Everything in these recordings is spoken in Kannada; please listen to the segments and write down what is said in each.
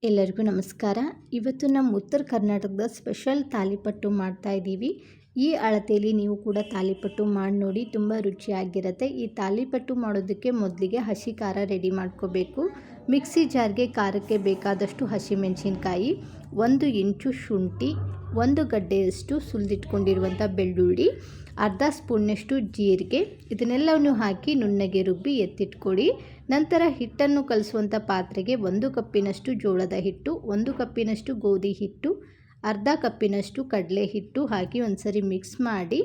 ಎಲ್ಲರಿಗೂ ನಮಸ್ಕಾರ. ಇವತ್ತು ನಮ್ಮ ಉತ್ತರ ಕರ್ನಾಟಕದ ಸ್ಪೆಷಲ್ ತಾಲಿಪಟ್ಟು ಮಾಡ್ತಾ ಇದ್ದೀವಿ. ಈ ಅಳತೆಯಲ್ಲಿ ನೀವು ಕೂಡ ತಾಲಿಪಟ್ಟು ಮಾಡಿ ನೋಡಿ, ತುಂಬ ರುಚಿಯಾಗಿರುತ್ತೆ. ಈ ತಾಲಿಪಟ್ಟು ಮಾಡೋದಕ್ಕೆ ಮೊದಲಿಗೆ ಹಸಿ ಖಾರ ರೆಡಿ ಮಾಡ್ಕೋಬೇಕು. ಮಿಕ್ಸಿ ಜಾರ್ಗೆ ಖಾರಕ್ಕೆ ಬೇಕಾದಷ್ಟು ಹಸಿಮೆಣಸಿನ್ಕಾಯಿ, 1 ಇಂಚು ಶುಂಠಿ, 1 ಗಡ್ಡೆಯಷ್ಟು ಸುಲಿದಿಟ್ಕೊಂಡಿರುವಂಥ ಬೆಳ್ಳುಳ್ಳಿ, ಅರ್ಧ ಸ್ಪೂನ್ನಷ್ಟು ಜೀರಿಗೆ, ಇದನ್ನೆಲ್ಲವನ್ನು ಹಾಕಿ ನುಣ್ಣಗೆ ರುಬ್ಬಿ ಎತ್ತಿಟ್ಕೊಡಿ. ನಂತರ ಹಿಟ್ಟನ್ನು ಕಲಿಸುವಂಥ ಪಾತ್ರೆಗೆ 1 ಕಪ್ಪಿನಷ್ಟು ಜೋಳದ ಹಿಟ್ಟು, 1 ಕಪ್ಪಿನಷ್ಟು ಗೋಧಿ ಹಿಟ್ಟು, ಅರ್ಧ ಕಪ್ಪಿನಷ್ಟು ಕಡಲೆ ಹಿಟ್ಟು ಹಾಕಿ ಒಂದ್ಸರಿ ಮಿಕ್ಸ್ ಮಾಡಿ,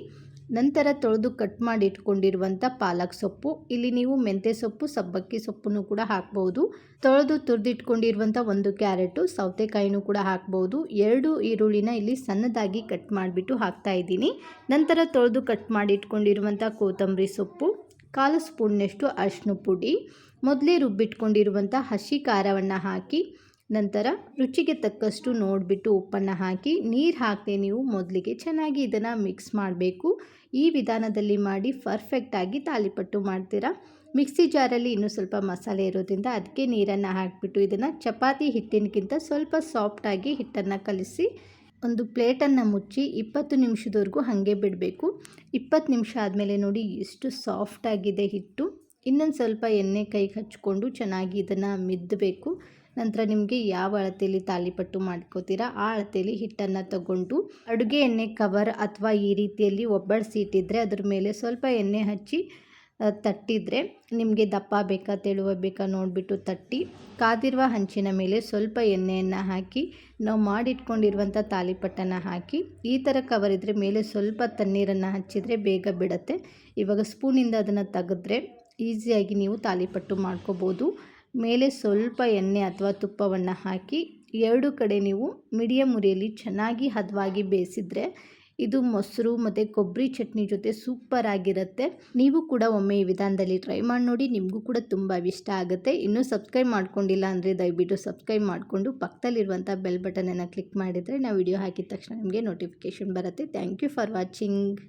ನಂತರ ತೊಳೆದು ಕಟ್ ಮಾಡಿ ಇಟ್ಕೊಂಡಿರುವಂಥ ಪಾಲಕ್ ಸೊಪ್ಪು, ಇಲ್ಲಿ ನೀವು ಮೆಂತ್ಯ ಸೊಪ್ಪು, ಸಬ್ಬಕ್ಕಿ ಸೊಪ್ಪನ್ನು ಕೂಡ ಹಾಕ್ಬೋದು. ತೊಳೆದು ತುರಿದಿಟ್ಕೊಂಡಿರುವಂಥ 1 ಕ್ಯಾರೆಟು, ಸೌತೆಕಾಯಿನೂ ಕೂಡ ಹಾಕ್ಬೋದು. 2 ಈರುಳ್ಳಿನ ಇಲ್ಲಿ ಸಣ್ಣದಾಗಿ ಕಟ್ ಮಾಡಿಬಿಟ್ಟು ಹಾಕ್ತಾ ಇದ್ದೀನಿ. ನಂತರ ತೊಳೆದು ಕಟ್ ಮಾಡಿ ಇಟ್ಕೊಂಡಿರುವಂಥ ಕೊತ್ತಂಬರಿ ಸೊಪ್ಪು, 1/4 ಸ್ಪೂನ್ನಷ್ಟು ಅರಿಶಿನ ಪುಡಿ, ಮೊದಲೇ ರುಬ್ಬಿಟ್ಕೊಂಡಿರುವಂಥ ಹಸಿ ಖಾರವನ್ನು ಹಾಕಿ, ನಂತರ ರುಚಿಗೆ ತಕ್ಕಷ್ಟು ನೋಡಿಬಿಟ್ಟು ಉಪ್ಪನ್ನು ಹಾಕಿ, ನೀರು ಹಾಕದೆ ನೀವು ಮೊದಲಿಗೆ ಚೆನ್ನಾಗಿ ಇದನ್ನು ಮಿಕ್ಸ್ ಮಾಡಬೇಕು. ಈ ವಿಧಾನದಲ್ಲಿ ಮಾಡಿ ಪರ್ಫೆಕ್ಟಾಗಿ ತಾಲಿಪಟ್ಟು ಮಾಡ್ತೀರಾ. ಮಿಕ್ಸಿ ಜಾರಲ್ಲಿ ಇನ್ನೂ ಸ್ವಲ್ಪ ಮಸಾಲೆ ಇರೋದ್ರಿಂದ ಅದಕ್ಕೆ ನೀರನ್ನು ಹಾಕಿಬಿಟ್ಟು ಇದನ್ನು ಚಪಾತಿ ಹಿಟ್ಟಿನಕ್ಕಿಂತ ಸ್ವಲ್ಪ ಸಾಫ್ಟಾಗಿ ಹಿಟ್ಟನ್ನು ಕಲಿಸಿ ಒಂದು ಪ್ಲೇಟನ್ನು ಮುಚ್ಚಿ 20 ನಿಮಿಷದವರೆಗೂ ಹಾಗೆ ಬಿಡಬೇಕು. 20 ನಿಮಿಷ ಆದಮೇಲೆ ನೋಡಿ ಎಷ್ಟು ಸಾಫ್ಟಾಗಿದೆ ಹಿಟ್ಟು. ಇನ್ನೊಂದು ಸ್ವಲ್ಪ ಎಣ್ಣೆ ಕೈಗೆ ಹಚ್ಕೊಂಡು ಚೆನ್ನಾಗಿ ಇದನ್ನು ಮಿದ್ದಬೇಕು. ನಂತರ ನಿಮಗೆ ಯಾವ ಅಳತೆಯಲ್ಲಿ ತಾಲಿಪಟ್ಟು ಮಾಡ್ಕೋತೀರಾ ಆ ಅಳತೆಯಲ್ಲಿ ಹಿಟ್ಟನ್ನು ತಗೊಂಡು ಅಡುಗೆ ಎಣ್ಣೆ ಕವರ್ ಅಥವಾ ಈ ರೀತಿಯಲ್ಲಿ ಒಬ್ಬಡಿಸಿ ಇಟ್ಟಿದ್ರೆ ಅದ್ರ ಮೇಲೆ ಸ್ವಲ್ಪ ಎಣ್ಣೆ ಹಚ್ಚಿ ತಟ್ಟಿದರೆ, ನಿಮಗೆ ದಪ್ಪ ಬೇಕಾ ತೆಳುವ ಬೇಕಾ ನೋಡಿಬಿಟ್ಟು ತಟ್ಟಿ, ಕಾದಿರುವ ಹಂಚಿನ ಮೇಲೆ ಸ್ವಲ್ಪ ಎಣ್ಣೆಯನ್ನು ಹಾಕಿ ನಾವು ಮಾಡಿಟ್ಕೊಂಡಿರುವಂಥ ತಾಲಿಪಟ್ಟನ್ನು ಹಾಕಿ, ಈ ಥರ ಕವರ್ ಇದ್ದರೆ ಮೇಲೆ ಸ್ವಲ್ಪ ತಣ್ಣೀರನ್ನು ಹಚ್ಚಿದರೆ ಬೇಗ ಬಿಡುತ್ತೆ. ಇವಾಗ ಸ್ಪೂನಿಂದ ಅದನ್ನು ತೆಗೆದ್ರೆ ಈಸಿಯಾಗಿ ನೀವು ತಾಲಿಪಟ್ಟು ಮಾಡ್ಕೋಬೋದು. ಮೇಲೆ ಸ್ವಲ್ಪ ಎಣ್ಣೆ ಅಥವಾ ತುಪ್ಪವನ್ನು ಹಾಕಿ 2 ಕಡೆ ನೀವು ಮೀಡಿಯಮ್ ಉರಿಯಲ್ಲಿ ಚೆನ್ನಾಗಿ ಹದವಾಗಿ ಬೇಯಿಸಿದರೆ ಇದು ಮೊಸರು ಮತ್ತು ಕೊಬ್ಬರಿ ಚಟ್ನಿ ಜೊತೆ ಸೂಪರ್ ಆಗಿರುತ್ತೆ. ನೀವು ಕೂಡ ಒಮ್ಮೆ ಈ ವಿಧಾನದಲ್ಲಿ ಟ್ರೈ ಮಾಡಿ ನೋಡಿ, ನಿಮಗೂ ಕೂಡ ತುಂಬ ಇಷ್ಟ ಆಗುತ್ತೆ. ಇನ್ನೂ ಸಬ್ಸ್ಕ್ರೈಬ್ ಮಾಡ್ಕೊಂಡಿಲ್ಲ ಅಂದರೆ ದಯವಿಟ್ಟು ಸಬ್ಸ್ಕ್ರೈಬ್ ಮಾಡಿಕೊಂಡು ಪಕ್ಕದಲ್ಲಿರುವಂಥ ಬೆಲ್ ಬಟನನ್ನು ಕ್ಲಿಕ್ ಮಾಡಿದರೆ ನಾವು ವಿಡಿಯೋ ಹಾಕಿದ ತಕ್ಷಣ ನಿಮಗೆ ನೋಟಿಫಿಕೇಷನ್ ಬರುತ್ತೆ. Thank you for watching.